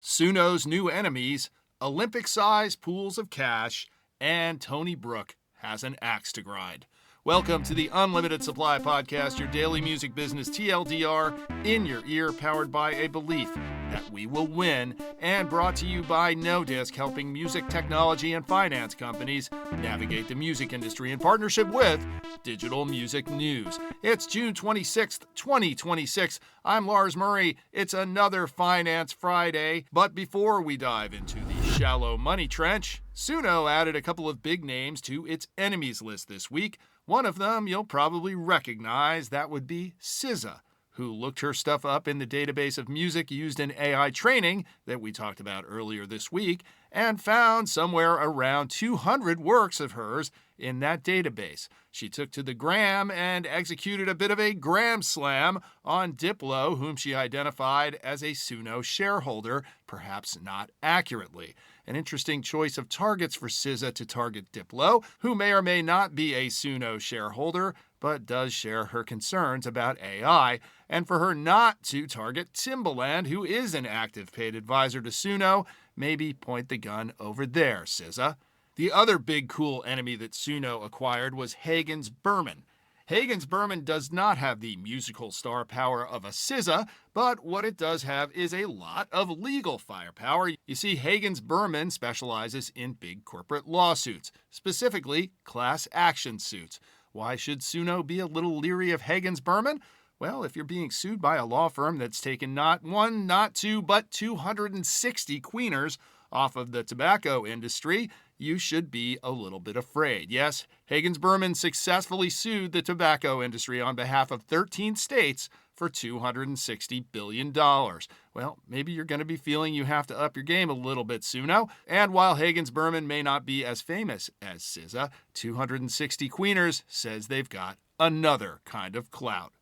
Suno's new enemies, Olympic-sized pools of cash, and Tony Brooke has an axe to grind. Welcome to the Unlimited Supply Podcast, your daily music business TLDR in your ear, powered by a belief that we will win, and brought to you by No Disc, helping music technology and finance companies navigate the music industry in partnership with Digital Music News. It's June 26th, 2026. I'm Lars Murray. It's another Finance Friday, but before we dive into the shallow money trench, Suno added a couple of big names to its enemies list this week. One of them you'll probably recognize. That would be SZA, who looked her stuff up in the database of music used in AI training that we talked about earlier this week, and found somewhere around 200 works of hers in that database. She took to the gram and executed a bit of a gram slam on Diplo, whom she identified as a Suno shareholder, perhaps not accurately. An interesting choice of targets for SZA to target Diplo, who may or may not be a Suno shareholder, but does share her concerns about AI, and for her not to target Timbaland, who is an active paid advisor to Suno. Maybe point the gun over there, SZA. The other big cool enemy that Suno acquired was Hagens Berman. Hagens Berman does not have the musical star power of a SZA, but what it does have is a lot of legal firepower. You see, Hagens Berman specializes in big corporate lawsuits, specifically class action suits. Why should Suno be a little leery of Hagens Berman? Well, if you're being sued by a law firm that's taken not one, not two, but 260 queeners off of the tobacco industry, you should be a little bit afraid. Yes, Hagens Berman successfully sued the tobacco industry on behalf of 13 states for $260 billion. Well, maybe you're going to be feeling you have to up your game a little bit, Suno. And while Hagens Berman may not be as famous as SZA, 260 Queeners says they've got another kind of clout.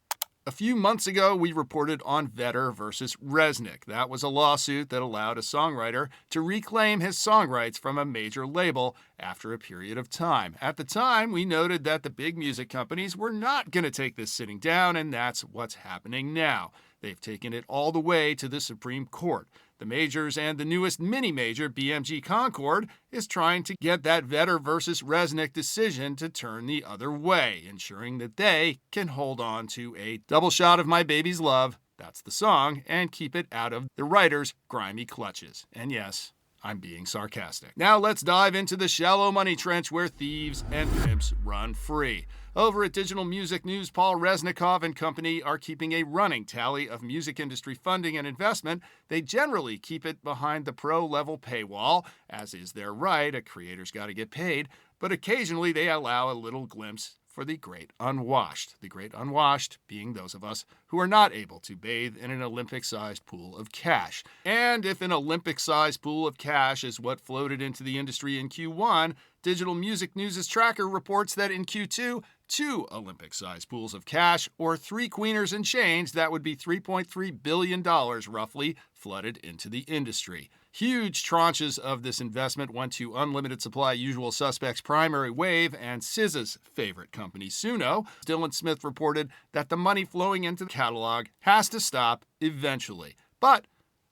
A few months ago, we reported on Vedder versus Resnikov. That was a lawsuit that allowed a songwriter to reclaim his song rights from a major label after a period of time. At the time, we noted that the big music companies were not going to take this sitting down, and that's what's happening now. They've taken it all the way to the Supreme Court. The majors and the newest mini-major, BMG Concord, is trying to get that Vedder versus Resnikov decision to turn the other way, ensuring that they can hold on to a double shot of My Baby's Love, that's the song, and keep it out of the writer's grimy clutches. And yes, I'm being sarcastic. Now let's dive into the shallow money trench where thieves and pimps run free. Over at Digital Music News, Paul Resnikov and company are keeping a running tally of music industry funding and investment. They generally keep it behind the pro-level paywall, as is their right. A creator's got to get paid. But occasionally they allow a little glimpse for the great unwashed. The great unwashed being those of us who are not able to bathe in an Olympic-sized pool of cash. And if an Olympic-sized pool of cash is what floated into the industry in Q1, Digital Music News' tracker reports that in Q2, 2 Olympic-sized pools of cash, or 3 queeners and change, that would be $3.3 billion roughly, flooded into the industry. Huge tranches of this investment went to Unlimited Supply Usual Suspects' primary wave and SZA's favorite company, Suno. Dylan Smith reported that the money flowing into the catalog has to stop eventually, but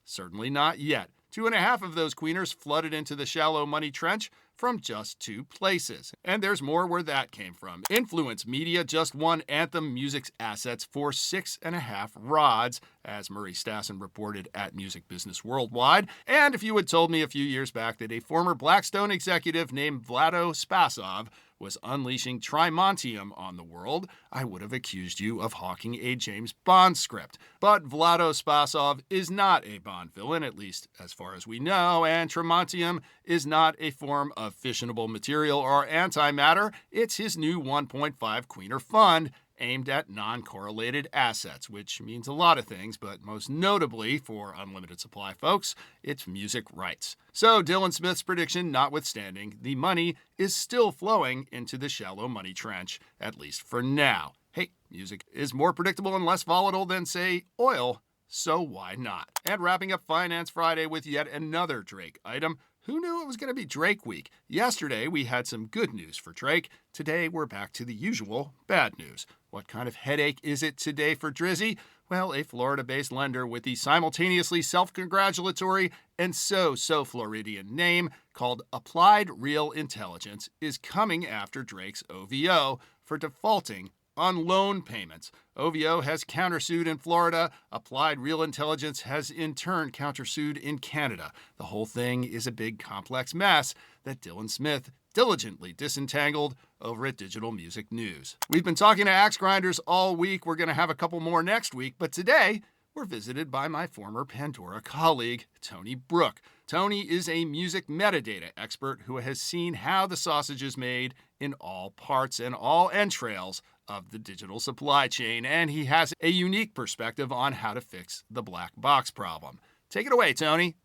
certainly not yet. 2.5 of those queeners flooded into the shallow money trench from just 2 places. And there's more where that came from. Influence Media just won Anthem Music's assets for 6.5 rods, as Murray Stassen reported at Music Business Worldwide. And if you had told me a few years back that a former Blackstone executive named Vlado Spasov was unleashing Trimontium on the world, I would have accused you of hawking a James Bond script. But Vlado Spasov is not a Bond villain, at least as far as we know, and Trimontium is not a form of fissionable material or antimatter. It's his new 1.5 queener fund aimed at non-correlated assets, which means a lot of things, but most notably for Unlimited Supply folks, it's music rights. So Dylan Smith's prediction notwithstanding, the money is still flowing into the shallow money trench, at least for now. Hey, music is more predictable and less volatile than, say, oil, so why not? And wrapping up Finance Friday with yet another Drake item. Who knew it was going to be Drake week? Yesterday, we had some good news for Drake. Today, we're back to the usual bad news. What kind of headache is it today for Drizzy? Well, a Florida-based lender with the simultaneously self-congratulatory and so Floridian name called Applied Real Intelligence is coming after Drake's OVO for defaulting on loan payments. OVO has countersued in Florida. Applied Real Intelligence has in turn countersued in Canada. The whole thing is a big complex mess that Dylan Smith diligently disentangled over at Digital Music News. We've been talking to Axegrinders all week. We're going to have a couple more next week, but today we're visited by my former Pandora colleague, Tony Brooke. Tony is a music metadata expert who has seen how the sausage is made in all parts and all entrails of the digital supply chain, and he has a unique perspective on how to fix the black box problem. Take it away, Tony.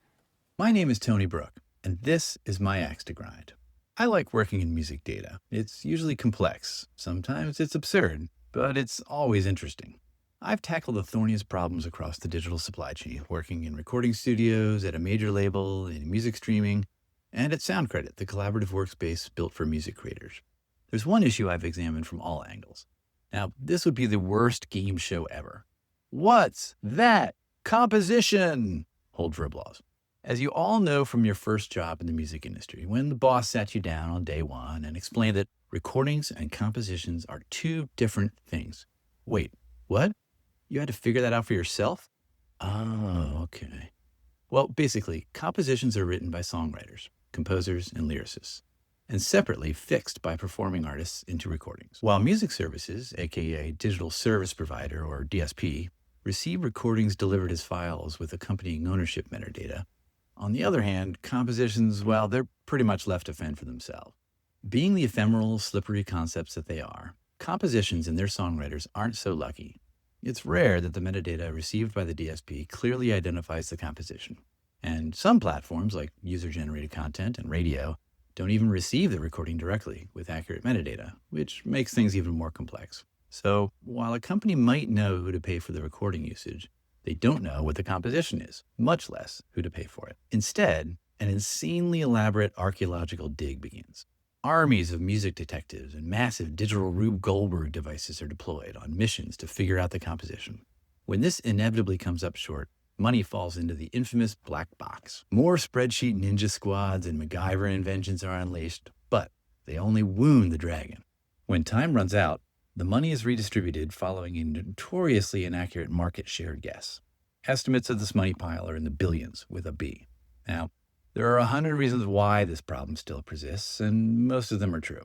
My name is Tony Brooke, and this is my axe to grind. I like working in music data. It's usually complex. Sometimes it's absurd, but it's always interesting. I've tackled the thorniest problems across the digital supply chain, working in recording studios, at a major label, in music streaming, and at SoundCredit, the collaborative workspace built for music creators. There's one issue I've examined from all angles. Now, this would be the worst game show ever. What's that? Composition! Hold for applause. As you all know from your first job in the music industry, when the boss sat you down on day one and explained that recordings and compositions are two different things. Wait, what? You had to figure that out for yourself? Oh, okay. Well, basically, compositions are written by songwriters, composers, and lyricists, and separately fixed by performing artists into recordings. While music services, aka digital service provider or DSP, receive recordings delivered as files with accompanying ownership metadata, on the other hand, compositions, well, they're pretty much left to fend for themselves. Being the ephemeral, slippery concepts that they are, compositions and their songwriters aren't so lucky. It's rare that the metadata received by the DSP clearly identifies the composition. And some platforms, like user-generated content and radio, don't even receive the recording directly with accurate metadata, which makes things even more complex. So while a company might know who to pay for the recording usage, they don't know what the composition is, much less who to pay for it. Instead, an insanely elaborate archaeological dig begins. Armies of music detectives and massive digital Rube Goldberg devices are deployed on missions to figure out the composition. When this inevitably comes up short, money falls into the infamous black box. More spreadsheet ninja squads and MacGyver inventions are unleashed, but they only wound the dragon. When time runs out, the money is redistributed following a notoriously inaccurate market share guess. Estimates of this money pile are in the billions with a B. Now, there are 100 reasons why this problem still persists, and most of them are true.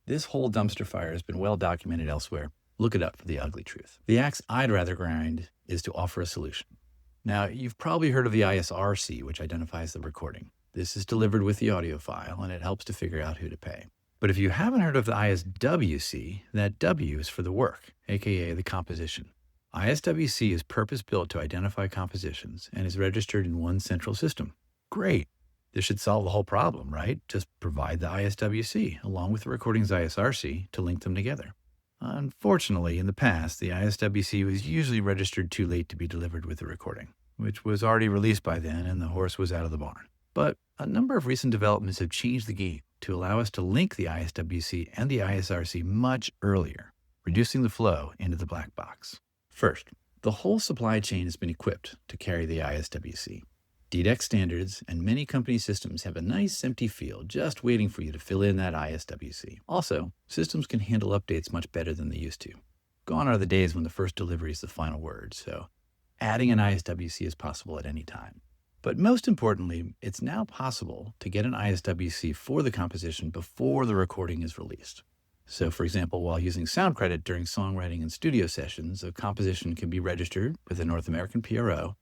This whole dumpster fire has been well documented elsewhere. Look it up for the ugly truth. The axe I'd rather grind is to offer a solution. Now, you've probably heard of the ISRC, which identifies the recording. This is delivered with the audio file, and it helps to figure out who to pay. But if you haven't heard of the ISWC, that W is for the work, aka the composition. ISWC is purpose-built to identify compositions and is registered in one central system. Great. This should solve the whole problem, right? Just provide the ISWC along with the recording's ISRC to link them together. Unfortunately, in the past, the ISWC was usually registered too late to be delivered with the recording, which was already released by then and the horse was out of the barn. But a number of recent developments have changed the game to allow us to link the ISWC and the ISRC much earlier, reducing the flow into the black box. First, the whole supply chain has been equipped to carry the ISWC. DDEX standards and many company systems have a nice empty field just waiting for you to fill in that ISWC. Also, systems can handle updates much better than they used to. Gone are the days when the first delivery is the final word, so adding an ISWC is possible at any time. But most importantly, it's now possible to get an ISWC for the composition before the recording is released. So for example, while using SoundCredit during songwriting and studio sessions, a composition can be registered with a North American PRO,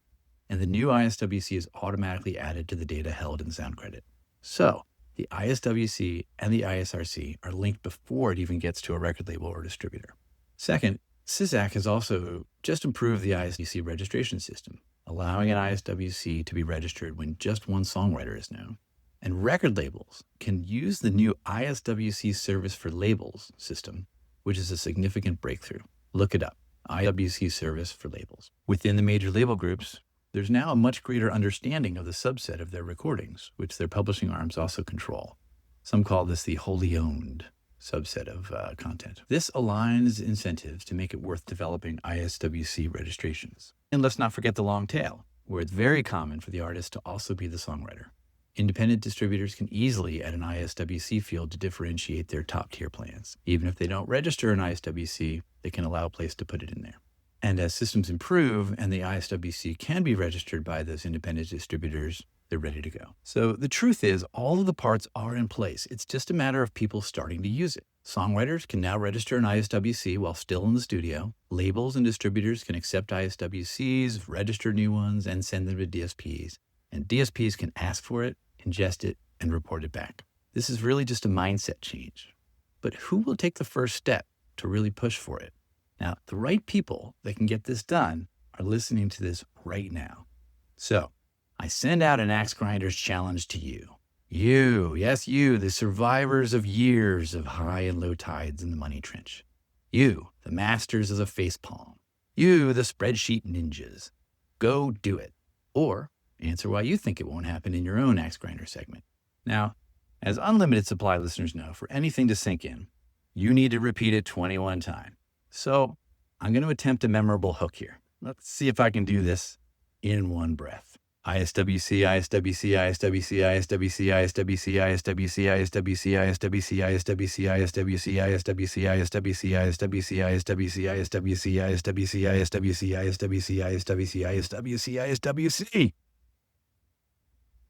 and the new ISWC is automatically added to the data held in SoundCredit. So the ISWC and the ISRC are linked before it even gets to a record label or distributor. Second, SysAC has also just improved the ISWC registration system, allowing an ISWC to be registered when just one songwriter is known. And record labels can use the new ISWC Service for Labels system, which is a significant breakthrough. Look it up, IWC service for labels. Within the major label groups, there's now a much greater understanding of the subset of their recordings, which their publishing arms also control. Some call this the wholly owned subset of content. This aligns incentives to make it worth developing ISWC registrations. And let's not forget the long tail, where it's very common for the artist to also be the songwriter. Independent distributors can easily add an ISWC field to differentiate their top-tier plans. Even if they don't register an ISWC, they can allow a place to put it in there. And as systems improve and the ISWC can be registered by those independent distributors, they're ready to go. So the truth is, all of the parts are in place. It's just a matter of people starting to use it. Songwriters can now register an ISWC while still in the studio. Labels and distributors can accept ISWCs, register new ones, and send them to DSPs. And DSPs can ask for it, ingest it, and report it back. This is really just a mindset change. But who will take the first step to really push for it? Now, the right people that can get this done are listening to this right now. So, I send out an Axegrinder's challenge to you. You, yes, you, the survivors of years of high and low tides in the money trench. You, the masters of the facepalm. You, the spreadsheet ninjas. Go do it. Or answer why you think it won't happen in your own Axegrinder segment. Now, as unlimited supply listeners know, for anything to sink in, you need to repeat it 21 times. So I'm going to attempt a memorable hook here. Let's see if I can do this in one breath. ISWC, ISWC, ISWC, ISWC, ISWC, ISWC, ISWC, ISWC, ISWC, ISWC, ISWC, ISWC, ISWC, ISWC, ISWC, ISWC, ISWC, ISWC, ISWC, ISWC.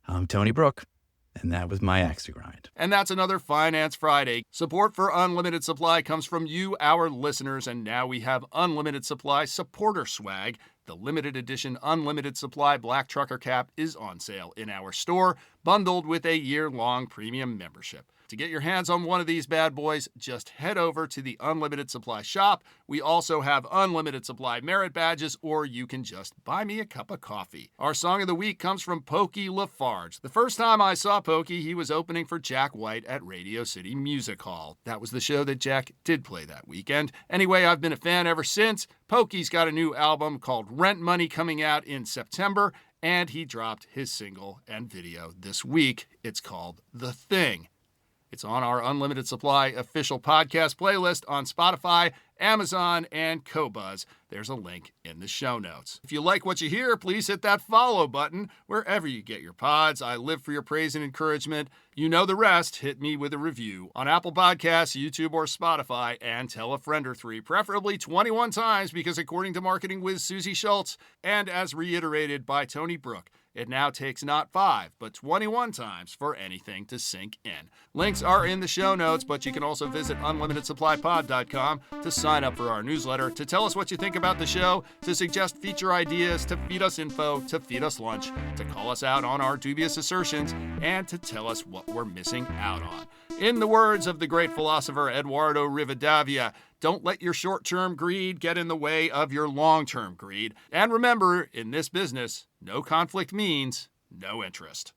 I'm Tony Brooke, and that was my axe to grind. And that's another Finance Friday. Support for Unlimited Supply comes from you, our listeners, and now we have Unlimited Supply supporter swag. The limited edition Unlimited Supply Black Trucker Cap is on sale in our store, bundled with a year-long premium membership. To get your hands on one of these bad boys, just head over to the Unlimited Supply shop. We also have Unlimited Supply merit badges, or you can just buy me a cup of coffee. Our song of the week comes from Pokey Lafarge. The first time I saw Pokey, he was opening for Jack White at Radio City Music Hall. That was the show that Jack did play that weekend. Anyway, I've been a fan ever since. Pokey's got a new album called Rent Money coming out in September, and he dropped his single and video this week. It's called The Thing. It's on our Unlimited Supply official podcast playlist on Spotify, Amazon, and Qobuz. There's a link in the show notes. If you like what you hear, please hit that follow button wherever you get your pods. I live for your praise and encouragement. You know the rest. Hit me with a review on Apple Podcasts, YouTube, or Spotify, and tell a friend or three, preferably 21 times, because according to marketing whiz Susie Schultz, and as reiterated by Tony Brooke, it now takes not 5, but 21 times for anything to sink in. Links are in the show notes, but you can also visit unlimitedsupplypod.com to sign up for our newsletter, to tell us what you think about the show, to suggest feature ideas, to feed us info, to feed us lunch, to call us out on our dubious assertions, and to tell us what we're missing out on. In the words of the great philosopher Eduardo Rivadavia, don't let your short-term greed get in the way of your long-term greed. And remember, in this business, no conflict means no interest.